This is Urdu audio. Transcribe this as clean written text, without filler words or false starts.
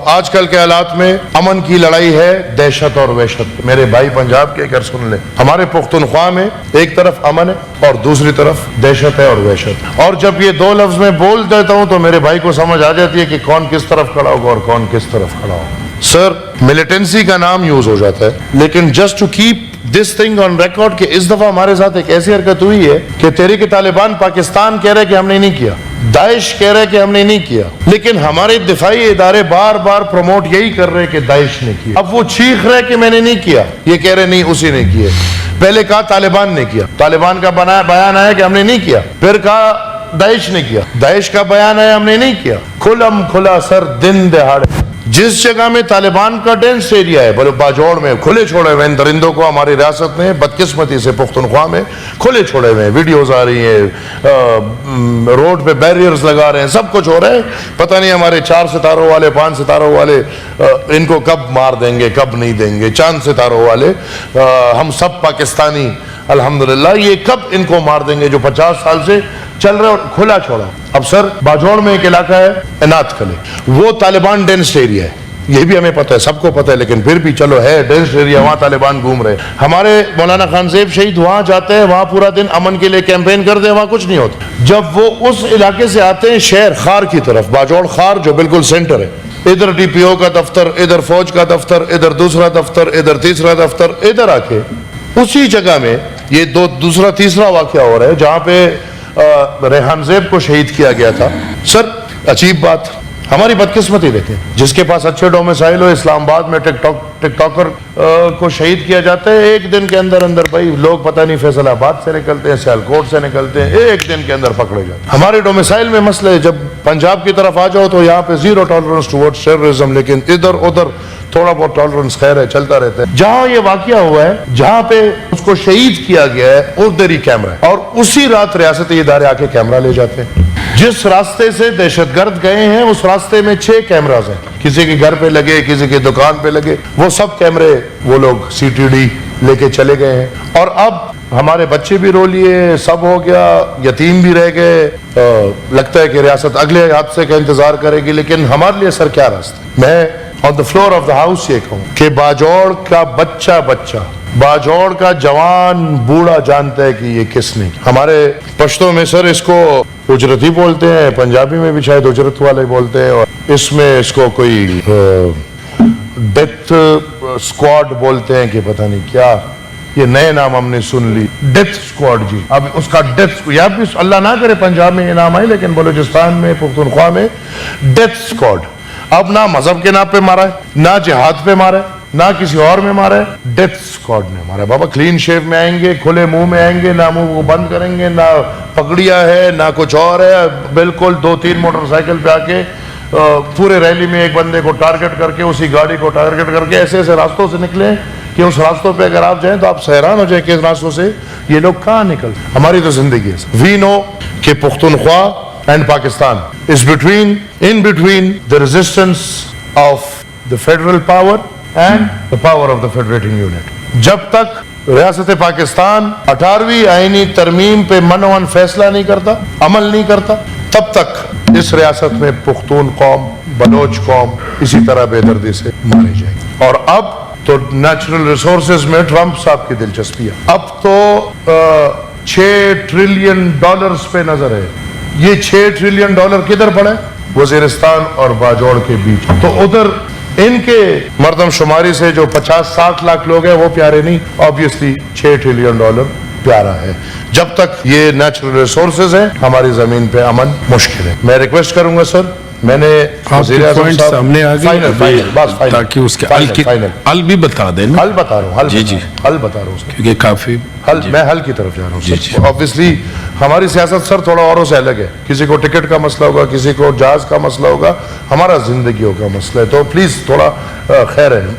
آج کل کے حالات میں امن کی لڑائی ہے دہشت اور وحشت. میرے بھائی پنجاب کے اگر سن لیں, ہمارے پختونخوا میں ایک طرف امن ہے اور دوسری طرف دہشت ہے اور وحشت. اور جب یہ دو لفظ میں بول دیتا ہوں تو میرے بھائی کو سمجھ آ جاتی ہے کہ کون کس طرف کھڑا ہوگا اور کون کس طرف کھڑا ہوگا. سر, ملیٹنسی کا نام یوز ہو جاتا ہے, لیکن just to keep this thing on record کہ اس دفعہ ہمارے ساتھ ایک ایسی حرکت ہوئی ہے کہ تحریک طالبان پاکستان کہہ رہے کہ ہم نے نہیں کیا, داعش کہہ رہے کہ ہم نے نہیں کیا, لیکن ہمارے دفاعی ادارے بار بار پروموٹ یہی کر رہے کہ داعش نے کیا. اب وہ چیخ رہے کہ میں نے نہیں کیا, یہ کہہ رہے نہیں اسی نے کیا. پہلے کہا طالبان نے کیا, طالبان کا بیان آیا کہ ہم نے نہیں کیا, پھر کہا داعش نے کیا, داعش کا بیان آیا ہم نے نہیں کیا. کھلم کھلا سر دن دہاڑے جس جگہ میں طالبان کا ڈینس ایریا ہے, بولے باجوڑ میں کھلے چھوڑے ہوئے ان درندوں کو ہماری ریاست میں بدقسمتی سے پختونخوا میں کھلے چھوڑے ہوئے ہیں. ویڈیوز آ رہی ہیں, روڈ پہ بیریئرز لگا رہے ہیں, سب کچھ ہو رہا ہے. پتہ نہیں ہمارے 4 ستاروں والے 5 ستاروں والے ان کو کب مار دیں گے کب نہیں دیں گے. چاند ستاروں والے ہم سب پاکستانی الحمدللہ, یہ کب ان کو مار دیں گے جو 50 سال سے چل رہے اور کھلا چھوڑا. اب سر باجوڑ میں ایک علاقہ ہے انات کلے, وہ طالبان ڈینس ایریا ہے, یہ بھی ہمیں پتہ ہے, سب کو پتہ ہے, لیکن پھر بھی چلو ہے ڈینس ایریا, وہاں طالبان گھوم رہے. ہمارے مولانا خان زیب شہید وہاں جاتے ہیں, وہاں پورا دن امن کے لیے کیمپین کرتے ہیں, وہاں کچھ نہیں ہوتا. جب وہ اس علاقے سے آتے ہیں شہر خار کی طرف, باجوڑ خار جو بالکل سینٹر ہے, ادھر ڈی پی او کا دفتر, ادھر فوج کا دفتر, ادھر دوسرا دفتر, ادھر تیسرا دفتر, ادھر آ کے اسی جگہ میں یہ دوسرا تیسرا واقعہ ہو رہا ہے جہاں پہ ریحان زیب کو شہید کیا گیا تھا. سر عجیب بات, ہماری بدقسمتی دیکھیں, جس کے پاس اچھے ڈومیسائل ہو, اسلام آباد میں ٹک ٹاکر کو شہید کیا جاتا ہے, ایک دن کے اندر بھائی لوگ پتہ نہیں فیصل آباد سے نکلتے ہیں, سیالکوٹ سے نکلتے ہیں, ایک دن کے اندر پکڑے جاتے ہیں. ہمارے ڈومیسائل میں مسئلہ ہے, جب پنجاب کی طرف آ جاؤ تو یہاں پہ زیرو ٹالرنس ٹوورڈ ٹیررزم, لیکن ادھر ادھر تھوڑا بہت ٹالرنس خیر ہے, چلتا رہتا ہے. جہاں یہ واقعہ ہوا ہے, جہاں پہ اس کو شہید کیا گیا ہے, ادھر ہی کیمرہ ہے, اور اسی رات ریاستی ادارے آ کے کیمرہ لے جاتے ہیں. جس راستے سے دہشت گرد گئے ہیں اس راستے میں 6 کیمراز ہیں, کسی کے گھر پہ لگے, کسی کی دکان پہ لگے, وہ سب کیمرے وہ لوگ سی ٹی ڈی لے کے چلے گئے ہیں. اور اب ہمارے بچے بھی رو لیے, سب ہو گیا, یتیم بھی رہ گئے. لگتا ہے کہ ریاست اگلے حادثے کا انتظار کرے گی, لیکن ہمارے لیے سر کیا راستہ. میں on the floor of the house یہ کہوں کہ باجوڑ کا بچہ باجوڑ کا جوان بوڑھا جانتا ہے کہ یہ کس نے. ہمارے پشتوں میں سر اس کو اجرتی بولتے ہیں, پنجابی میں بھی شاید اجرت والے بولتے ہیں, اور اس میں اس کو کوئی ڈیتھ اسکواڈ بولتے ہیں کہ پتہ نہیں کیا, یہ نئے نام ہم نے سن لی, ڈیتھ اسکواڈ. جی اب اس کا ڈیتھ, یا بھی اللہ نہ کرے پنجاب میں یہ نام آئے, لیکن بلوچستان میں پختونخوا میں ڈیتھ اسکواڈ. اب نہ مذہب کے نام پہ مارا ہے, نہ جہاد پہ مارا ہے, نہ کسی اور میں مارا ہے, ڈیتھ اسکواڈ نے مارا ہے. بابا کلین شیو میں آئیں گے, کھلے منہ میں آئیں گے, نہ منہ کو بند کریں گے, نہ پگڑیا ہے نہ کچھ اور ہے, بالکل 2-3 موٹر سائیکل پہ آ کے پورے ریلی میں ایک بندے کو ٹارگٹ کر کے, اسی گاڑی کو ٹارگٹ کر کے ایسے ایسے راستوں سے نکلے کہ اس راستوں پہ اگر آپ جائیں تو آپ حیران ہو جائیں کہ اس راستوں سے یہ لوگ کہاں نکل. ہماری تو زندگی ہے. وی نو کہ Pakhtunkhwa and Pakistan is in between the resistance of the federal power and the power of the federating unit. جب تک ریاست پاکستان 18ویں آئینی ترمیم پہ منوان فیصلہ نہیں کرتا, عمل نہیں کرتا, تب تک اس ریاست میں پختون قوم, بلوچ قوم اسی طرح بے دردی سے ماری جائے گی. اور اب تو نیچرل ریسورسز میں ٹرمپ صاحب کی دلچسپی ہے. اب تو $6 ٹریلین پہ نظر ہے. یہ $6 ٹریلین کدھر پڑے؟ وزیرستان اور باجوڑ کے بیچ. تو ادھر ان کے مردم شماری سے جو 50-60 لاکھ لوگ ہیں وہ پیارے نہیں, آبویسلی $6 ٹریلین پیارا ہے. جب تک یہ نیچرل ریسورسز ہیں ہماری زمین پہ امن مشکل ہے. میں ریکویسٹ کروں گا سر, میں نے وزیر اعظم صاحب سامنے آ گئی تاکہ اس کے حل بھی بتا دیں. حل بتا رہا ہوں, جی حل بتا رہا ہوں, کیونکہ کافی میں حل کی طرف جا رہا ہوں. obviously ہماری سیاست سر تھوڑا اوروں سے الگ ہے. کسی کو ٹکٹ کا مسئلہ ہوگا, کسی کو جہاز کا مسئلہ ہوگا, ہمارا زندگیوں کا مسئلہ ہے. تو پلیز تھوڑا خیر ہے.